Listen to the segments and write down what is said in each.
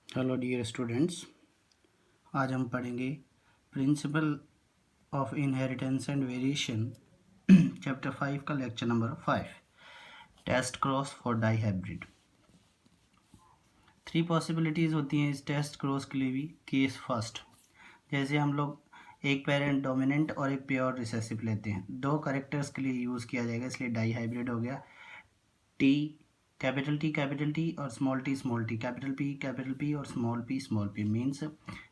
Hello dear students, आज हम पढ़ेंगे principle of inheritance and variation chapter 5 का lecture number 5 test cross for dihybrid. 3 possibilities होती हैं इस टेस्ट क्रॉस के लिए भी। केस फर्स्ट, जैसे हम लोग एक पेरेंट डोमिनेंट और एक प्योर रिसेसिव लेते हैं, दो करेक्टर्स के लिए यूज़ किया जाएगा, इसलिए डाई हाइब्रिड हो गया। टी कैपिटल टी और स्मॉल टी, कैपिटल पी और small P means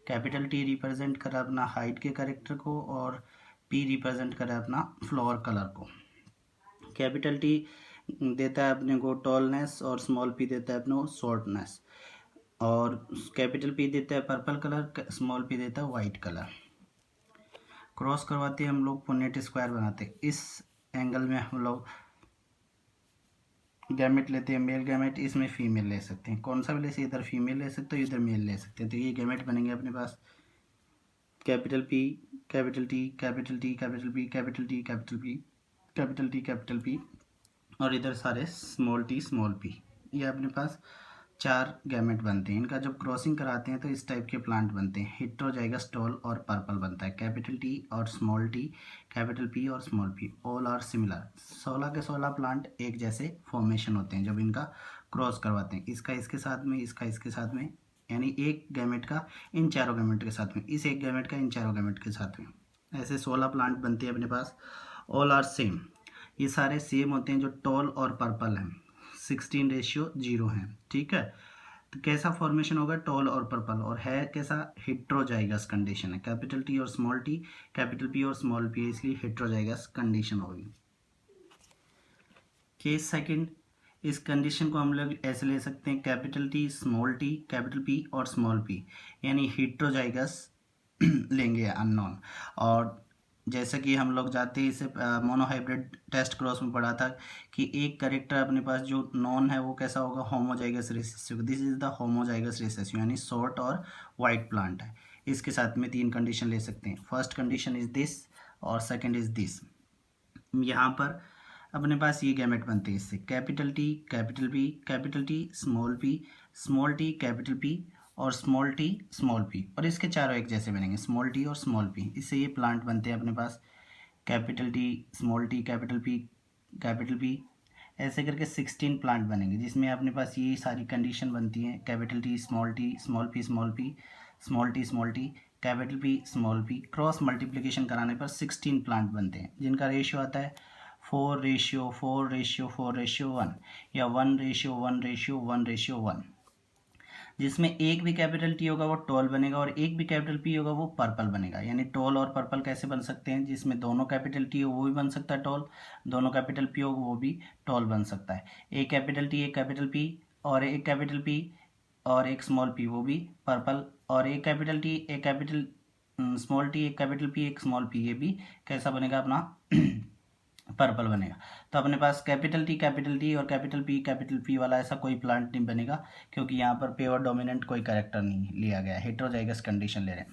capital T represent कर अपना हाइट के करेक्टर को और पी रिप्रेजेंट कर अपना फ्लावर कलर को। कैपिटल टी देता है अपने को टॉलनेस और स्मॉल पी देता है अपने को शॉर्टनेस, और कैपिटल पी देता है पर्पल कलर, स्मॉल पी देता है वाइट कलर। क्रॉस करवाते हैं हम लोग, पुनेट स्क्वायर बनाते हैं। इस एंगल में हम लोग गैमेट लेते हैं, मेल गैमेट, इसमें फीमेल ले सकते हैं, कौन सा भी ले सकते, इधर फीमेल ले सकते हो इधर मेल ले सकते हैं। तो ये गैमेट बनेंगे अपने पास capital P, capital T, capital T, capital P, capital T, capital P, capital T, capital P, और इधर सारे स्मॉल पी। ये अपने पास 4 गैमेट बनते हैं। इनका जब क्रॉसिंग कराते हैं तो इस टाइप के प्लांट बनते हैं। हेटेरोजाइगस टॉल और पर्पल बनता है। कैपिटल टी और स्मॉल टी, कैपिटल पी और small P, all are similar. 16 के 16 प्लांट एक जैसे फॉर्मेशन होते हैं जब इनका क्रॉस करवाते हैं, इसका इसके साथ में, इसका इसके साथ में, यानी एक गैमेट का इन चारों गैमेट के साथ में, इस एक गैमेट का इन चारों गैमेट के साथ में, ऐसे 16 प्लांट बनते हैं अपने पास। ऑल आर सेम, ये सारे सेम होते हैं जो टॉल और पर्पल हैं। 16:0 हैं, ठीक है। तो कैसा फॉर्मेशन होगा टॉल और पर्पल, और है कैसा हेट्रोजाइगस कंडीशन है। कैपिटल टी और स्मॉल टी, कैपिटल पी और स्मॉल पी, इसलिए हेट्रोजाइगस कंडीशन होगी। केस सेकंड, इस कंडीशन को हम लोग ऐसे ले सकते हैं, capital T, small T, capital P और स्मॉल पी, यानी हेट्रोजाइगस लेंगे अननोन। और जैसा कि हम लोग जाते हैं इसे मोनोहाइब्रिड टेस्ट क्रॉस में पढ़ा था कि एक करेक्टर अपने पास जो नॉन है वो कैसा होगा, homozygous recessive. This is the homozygous recessive, यानी शॉर्ट और वाइट प्लांट है। इसके साथ में 3 कंडीशन ले सकते हैं। फर्स्ट कंडीशन इज दिस और सेकंड इज दिस। यहाँ पर अपने पास ये गैमेट बनते हैं इससे, capital T, capital P, capital T, small T, capital P और स्मॉल टी, स्मॉल पी, और इसके चारों एक जैसे बनेंगे, स्मॉल टी और स्मॉल पी। इससे ये प्लांट बनते हैं अपने पास capital T, small T, capital P, capital P, ऐसे करके 16 प्लांट बनेंगे जिसमें अपने पास ये सारी कंडीशन बनती हैं। Capital T, small P, small P, small T, capital P, small P, cross multiplication कराने पर 16 प्लांट बनते हैं जिनका रेशियो आता है 4:4:4:1 या 1:1:1:1, जिसमें एक भी कैपिटल टी होगा वो टॉल बनेगा और एक भी कैपिटल पी होगा वो पर्पल बनेगा। यानी टॉल और पर्पल कैसे बन सकते हैं, जिसमें दोनों कैपिटल टी हो वो भी बन सकता है टॉल, दोनों कैपिटल पी हो वो भी टॉल बन सकता है। एक कैपिटल टी, एक कैपिटल पी और एक कैपिटल पी और एक स्मॉल पी, वो भी पर्पल, और एक कैपिटल टी, एक कैपिटल स्मॉल टी, एक कैपिटल पी, एक स्मॉल पी, ये भी कैसा बनेगा अपना पर्पल बनेगा। तो अपने पास कैपिटल टी और कैपिटल पी वाला ऐसा कोई प्लांट नहीं बनेगा, क्योंकि यहाँ पर प्योर डोमिनेंट कोई कैरेक्टर नहीं लिया गया, हेटेरोजाइगस कंडीशन ले रहे हैं।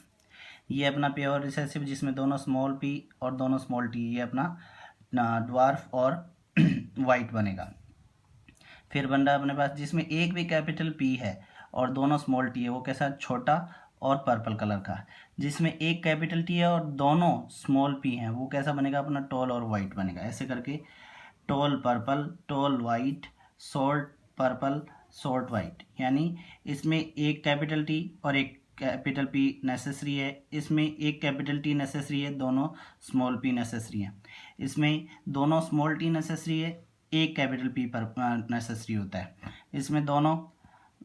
ये अपना प्योर रिसेसिव जिसमें दोनों स्मॉल पी और दोनों स्मॉल टी, ये अपना ड्वार्फ और वाइट बनेगा। फिर बन रहा है अपने पास जिसमें एक भी कैपिटल पी है और दोनों स्मॉल टी है, वो कैसा छोटा और पर्पल कलर का। जिसमें एक कैपिटल टी है और दोनों स्मॉल पी हैं, वो कैसा बनेगा अपना टॉल और वाइट बनेगा। ऐसे करके tall purple, tall white, short purple, short white, यानी इसमें एक कैपिटल टी और एक कैपिटल पी नेसेसरी है, इसमें एक कैपिटल टी नेसेसरी है, दोनों स्मॉल पी नेसेसरी है, इसमें दोनों स्मॉल टी नेसेसरी है, एक कैपिटल पी पर नेसेसरी होता है, इसमें दोनों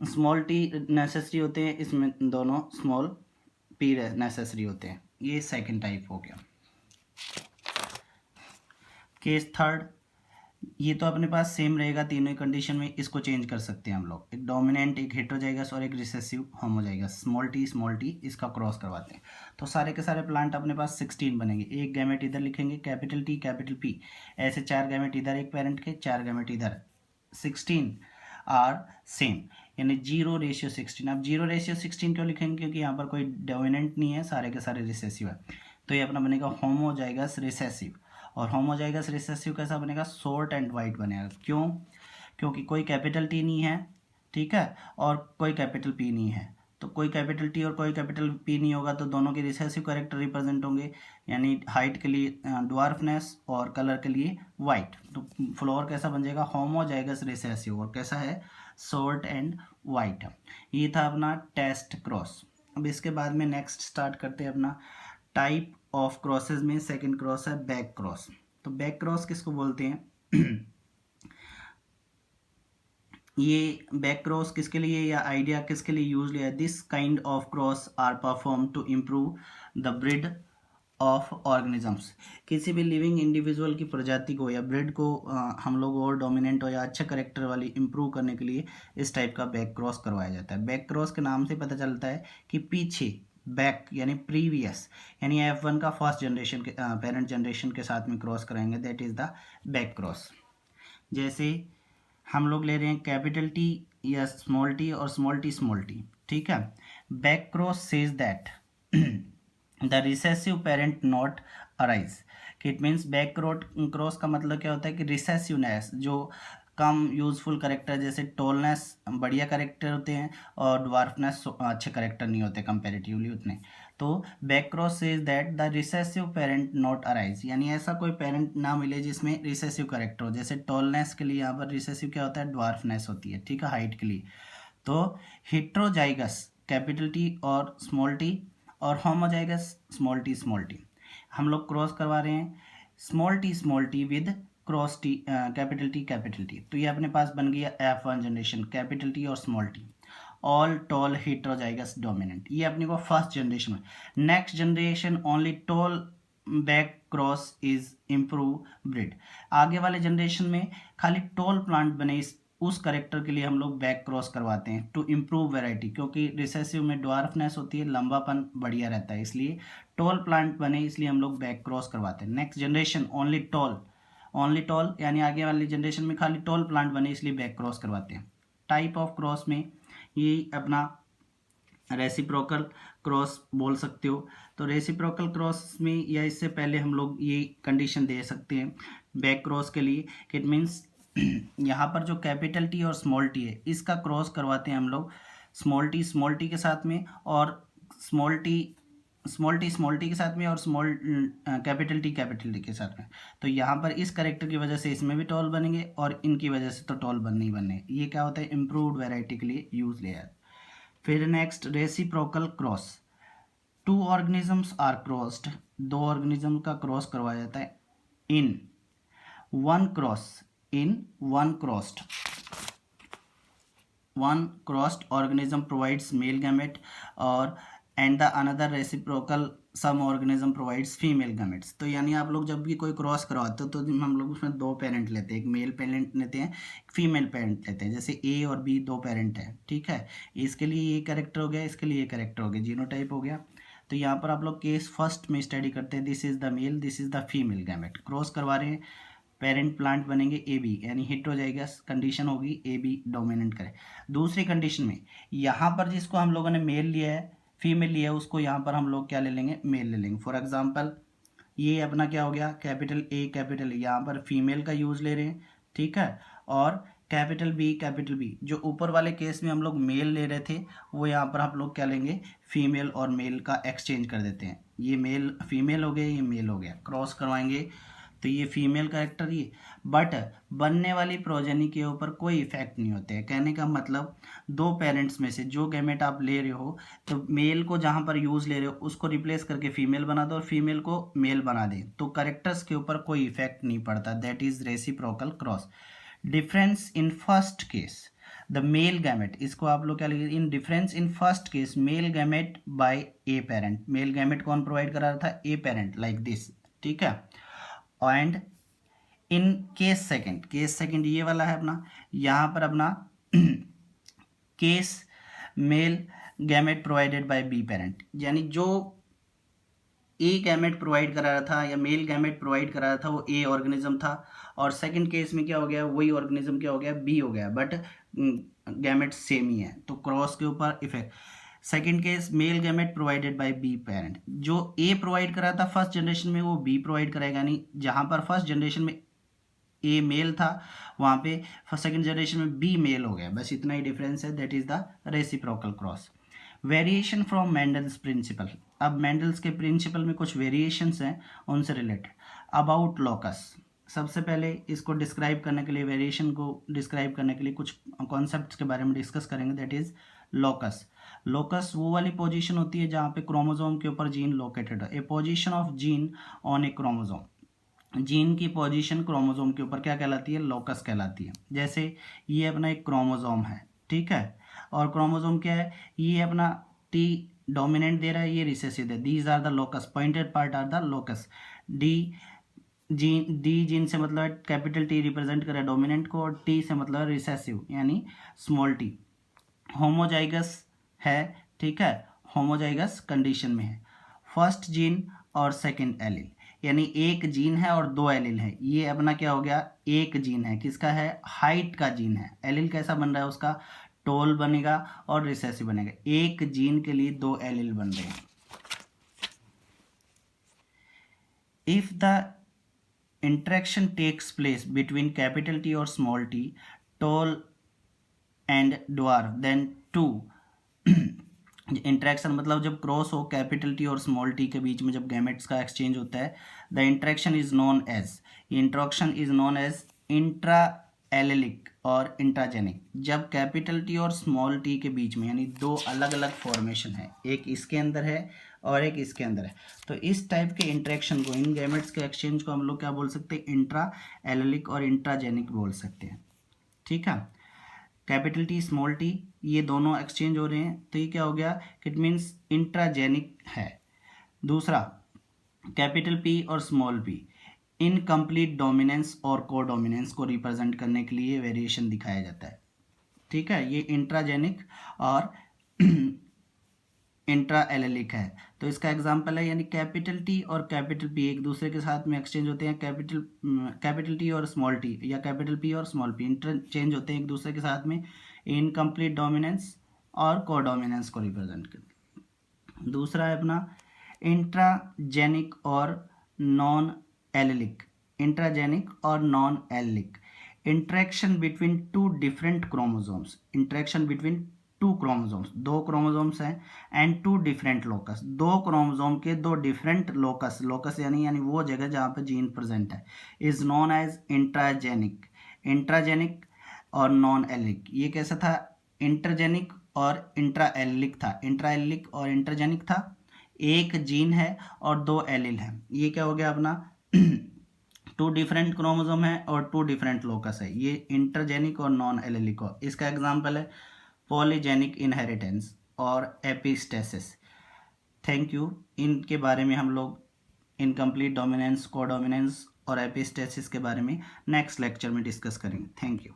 स्मॉल टी नेसेसरी होते हैं, इसमें दोनों स्मॉल पी नेसेसरी होते हैं। ये सेकंड टाइप हो गया। केस थर्ड, ये तो अपने पास सेम रहेगा तीनों ही कंडीशन में, इसको चेंज कर सकते हैं हम लोग। एक डोमिनेंट, एक हेटेरोजाइगस और एक रिसेसिव होमोजाइगस, स्मॉल टी इसका क्रॉस करवाते हैं। तो सारे के सारे प्लांट अपने पास 16 बनेंगे। एक गैमेट इधर लिखेंगे कैपिटल टी, कैपिटल पी, ऐसे 4 गैमेट इधर एक पेरेंट के, 4 गैमेट इधर, 16 आर सेम, यानी 0:16। अब 0:16 क्यों लिखेंगे, क्योंकि यहाँ पर कोई डोमिनेंट नहीं है, सारे के सारे रिसेसिव है, तो ये अपना बनेगा होमोजाइगस रिसेसिव। और होमोजाइगस रिसेसिव कैसा बनेगा, शॉर्ट एंड वाइट बनेगा। क्यों, क्योंकि कोई कैपिटल टी नहीं है, ठीक है, और कोई कैपिटल पी नहीं है, तो कोई कैपिटल टी और कोई कैपिटल पी नहीं होगा, तो दोनों के रिसेसिव कैरेक्टर रिप्रेजेंट होंगे, यानी हाइट के लिए ड्वार्फनेस और कलर के लिए वाइट। तो फ्लोर कैसा बन जाएगा, होमोजाइगस रिसेसिव, और कैसा है, शॉर्ट एंड वाइट। ये था अपना टेस्ट क्रॉस। अब इसके बाद में नेक्स्ट स्टार्ट करते हैं अपना टाइप ऑफ क्रॉसेज में सेकंड क्रॉस है बैक क्रॉस। तो बैक क्रॉस किसको बोलते हैं ये बैक क्रॉस किसके लिए या आइडिया किसके लिए यूज लिया है, this kind of cross are perform to improve the breed of organisms. किसी भी लिविंग इंडिविजुअल की प्रजाति को या ब्रीड को हम लोग और डोमिनेंट हो या अच्छे करेक्टर वाली इंप्रूव करने के लिए इस टाइप का बैक क्रॉस करवाया जाता है। बैक क्रॉस के नाम से पता चलता है कि पीछे, बैक यानी प्रीवियस, यानी F1 का फर्स्ट जनरेशन के पेरेंट जनरेशन के साथ में क्रॉस कराएंगे, that is the back cross. जैसे हम लोग ले रहे हैं कैपिटल टी या स्मॉल टी और स्मॉल टी, ठीक है। Back cross says that the recessive parent not arise. It means back cross का मतलब क्या होता है कि रिसेसिवनेस, जो कम यूजफुल करेक्टर जैसे टॉलनेस बढ़िया करेक्टर होते हैं और ड्वार्फनेस अच्छे करेक्टर नहीं होते कंपैरेटिवली उतने। तो back cross says that the recessive parent not arise, यानी ऐसा कोई पेरेंट ना मिले जिसमें रिसेसिव करेक्टर हो। जैसे टॉलनेस के लिए यहाँ पर रिसेसिव क्या होता है, ड्वार्फनेस होती है, ठीक है, हाइट के लिए। तो हेट्रोजाइगस कैपिटल टी और स्मॉल टी, और होमोजाइगस स्मॉल टी। हम लोग क्रॉस करवा रहे हैं small T with cross T capital T. तो ये अपने पास बन गया F1 जनरेशन, कैपिटल टी और small T, all tall heterozygous dominant. ये अपने को फर्स्ट जनरेशन में। Next generation only tall back cross is improve breed. आगे वाले जनरेशन में खाली टॉल प्लांट बने उस करेक्टर के लिए हम लोग बैक क्रॉस करवाते हैं टू इम्प्रूव वैरायटी, क्योंकि रिसेसिव में ड्वार्फनेस होती है, लंबापन बढ़िया रहता है, इसलिए टॉल प्लांट बने इसलिए हम लोग बैक क्रॉस करवाते हैं। नेक्स्ट जनरेशन ओनली टॉल यानी आगे वाली जनरेशन में खाली टॉल प्लांट बने इसलिए बैक क्रॉस करवाते हैं। टाइप ऑफ क्रॉस में ये अपना रेसिप्रोकल क्रॉस बोल सकते हो। तो रेसिप्रोकल क्रॉस में या इससे पहले हम लोग ये कंडीशन दे सकते हैं बैक क्रॉस के लिए, इट मीन्स यहाँ पर जो कैपिटल टी और स्मॉल टी है इसका क्रॉस करवाते हैं हम लोग स्मॉल टी के साथ में, और स्मॉल टी के साथ में, और कैपिटल टी के साथ में। तो यहाँ पर इस करेक्टर की वजह से इसमें भी टॉल बनेंगे और इनकी वजह से तो टॉल बनने ही बनने। ये क्या होता है, इम्प्रूव्ड वैरायटी के लिए यूज लिया है। फिर next reciprocal cross, two organisms are crossed, दो ऑर्गेनिज्म का क्रॉस करवाया जाता है in one crossed organism provides male gamete और and the another reciprocal some organism provides female gametes। तो यानी आप लोग जब भी कोई क्रॉस करवाते हो तो हम लोग उसमें दो पेरेंट लेते हैं, एक मेल पेरेंट लेते हैं, एक फीमेल पेरेंट लेते हैं। जैसे ए और बी दो पेरेंट हैं, ठीक है, इसके लिए ये कैरेक्टर हो गया, इसके लिए ये कैरेक्टर हो गया, जीनोटाइप हो गया। तो यहाँ पर आप लोग केस फर्स्ट में स्टडी करते हैं, this is the male, this is the female gamete, cross करवा रहे हैं, पेरेंट प्लांट बनेंगे ए बी, यानी हेट्रोजाइगस कंडीशन होगी, ए बी डोमिनेंट करे। दूसरी कंडीशन में यहाँ पर जिसको हम लोगों ने मेल लिया है, फीमेल लिया है, उसको यहाँ पर हम लोग क्या ले लेंगे, मेल ले लेंगे। फॉर एग्जांपल ये अपना क्या हो गया, कैपिटल ए, यहाँ पर फीमेल का यूज ले रहे हैं, ठीक है, और कैपिटल बी जो ऊपर वाले केस में हम लोग मेल ले रहे थे वो यहाँ पर आप लोग क्या लेंगे, फीमेल और मेल का एक्सचेंज कर देते हैं। ये मेल फीमेल हो गया, ये मेल हो गया, क्रॉस करवाएंगे तो ये फीमेल कैरेक्टर ये, बट बनने वाली प्रोजेनी के ऊपर कोई इफेक्ट नहीं होते हैं। कहने का मतलब दो पेरेंट्स में से जो गैमेट आप ले रहे हो तो मेल को जहाँ पर यूज ले रहे हो उसको रिप्लेस करके फीमेल बना दो और फीमेल को मेल बना दे, तो कैरेक्टर्स के ऊपर कोई इफेक्ट नहीं पड़ता, that is reciprocal cross. Difference in first case the male gamete, इसको आप लोग क्या लिखेंगे, in difference in first case male gamete by A parent, male gamete कौन प्रोवाइड करा रहा था, ए पेरेंट, लाइक दिस, ठीक है। एंड इन केस सेकंड ये वाला है अपना, यहाँ पर अपना case male gamete provided by B parent, यानी जो ए गैमेट प्रोवाइड करा रहा था या मेल गैमेट प्रोवाइड करा रहा था वो ए ऑर्गेनिज्म था, और सेकंड केस में क्या हो गया, वही ऑर्गेनिज्म क्या हो गया, बी हो गया, बट गैमेट सेम ही है, तो क्रॉस के ऊपर effect. Second case male gamete provided by B parent, जो ए प्रोवाइड करा था फर्स्ट जनरेशन में वो बी प्रोवाइड करेगा, नहीं जहाँ पर फर्स्ट जनरेशन में ए मेल था वहाँ पे सेकंड जनरेशन में बी मेल हो गया, बस इतना ही डिफरेंस है, that is the reciprocal cross. Variation from Mendel's principle. अब मेंडल्स के प्रिंसिपल में कुछ वेरिएशंस हैं, उनसे रिलेटेड। अबाउट लोकस, सबसे पहले इसको डिस्क्राइब करने के लिए, वेरिएशन को डिस्क्राइब करने के लिए कुछ कॉन्सेप्ट्स के बारे में डिस्कस करेंगे। That is locus. लोकस वो वाली पोजीशन होती है जहाँ पे क्रोमोसोम के ऊपर जीन लोकेटेड है। A position of gene on a chromosome, gene की पोजीशन क्रोमोसोम के ऊपर क्या कहलाती है? लोकस कहलाती है। जैसे ये अपना एक क्रोमोसोम है, ठीक है, और क्रोमोसोम क्या है? ये अपना टी डोमिनेंट दे रहा है, ये रिसेसिव दे। These are the locus, pointed part are the locus. The gene से मतलब है कैपिटल टी रिप्रेजेंट करे डोमिनेंट को, और टी से मतलब रिसेसिव यानी स्मॉल टी। होमोजाइगस है, ठीक है, होमोजाइगस कंडीशन में है। फर्स्ट जीन और सेकंड एलील, यानी एक जीन है और दो एलील है। ये अपना क्या हो गया? एक जीन है, किसका है? हाइट का जीन है। एलील कैसा बन रहा है उसका? टोल बनेगा और रिसेसिव बनेगा। एक जीन के लिए दो एलील बन रहे हैं। If the interaction takes place between capital T और small T, tall and dwarf, then two interaction मतलब जब क्रॉस हो कैपिटल टी और स्मॉल टी के बीच में, जब गैमेट्स का एक्सचेंज होता है, the interaction is known as, interaction is known as intra allelic और इंट्राजेनिक। जब कैपिटल टी और स्मॉल टी के बीच में, यानी दो अलग अलग फॉर्मेशन है, एक इसके अंदर है और एक इसके अंदर है, तो इस टाइप के इंटरेक्शन को, इन गैमेट्स के एक्सचेंज को हम लोग क्या बोल सकते हैं? इंट्रा एलेलिक और इंट्राजेनिक बोल सकते हैं, ठीक है। कैपिटल टी स्मॉल टी ये दोनों एक्सचेंज हो रहे हैं, तो ये क्या हो गया? इट मीन्स इंट्राजेनिक है। दूसरा, कैपिटल पी और स्मॉल पी इनकम्प्लीट डोमिनेंस और को डोमिनेंस को रिप्रेजेंट करने के लिए वेरिएशन दिखाया जाता है, ठीक है। ये इंट्राजेनिक और इंट्रा एलेलिक है। तो इसका एग्जांपल है, यानी कैपिटल टी और कैपिटल पी एक दूसरे के साथ में एक्सचेंज होते हैं। कैपिटल टी और स्मॉल टी, या कैपिटल पी और स्मॉल पी इंटरचेंज होते हैं एक दूसरे के साथ में इनकम्प्लीट डोमिनेंस और कोडोमिनेंस को रिप्रेजेंट करते। दूसरा है अपना इंट्राजेनिक और नॉन एलेलिक। इंट्राजेनिक और non allylic, interaction between two different chromosomes, interaction between two chromosomes, दो क्रोमोसोम्स हैं, एंड टू डिफरेंट लोकस, दो क्रोमोसोम के दो डिफरेंट लोकस, लोकस यानी वो जगह जहाँ पे जीन प्रेजेंट है, is known as intragenic. Intragenic और नॉन एलिक, ये कैसा था? इंटरजेनिक और इंट्रा एलिक था। इंट्रा एलिक और इंटरजेनिक था, एक जीन है और दो एलिल है। ये क्या हो गया अपना? टू डिफरेंट क्रोमोसोम है और टू डिफरेंट लोकस है, ये इंटरजेनिक और नॉन एलिलिक हो। इसका एग्जांपल है पॉलीजेनिक इनहेरिटेंस और एपिस्टेसिस। Thank you. इनके बारे में हम लोग इनकम्प्लीट डोमिनेंस, कोडोमिनेंस और एपिस्टेसिस के बारे में नेक्स्ट लेक्चर में डिस्कस करेंगे। Thank you.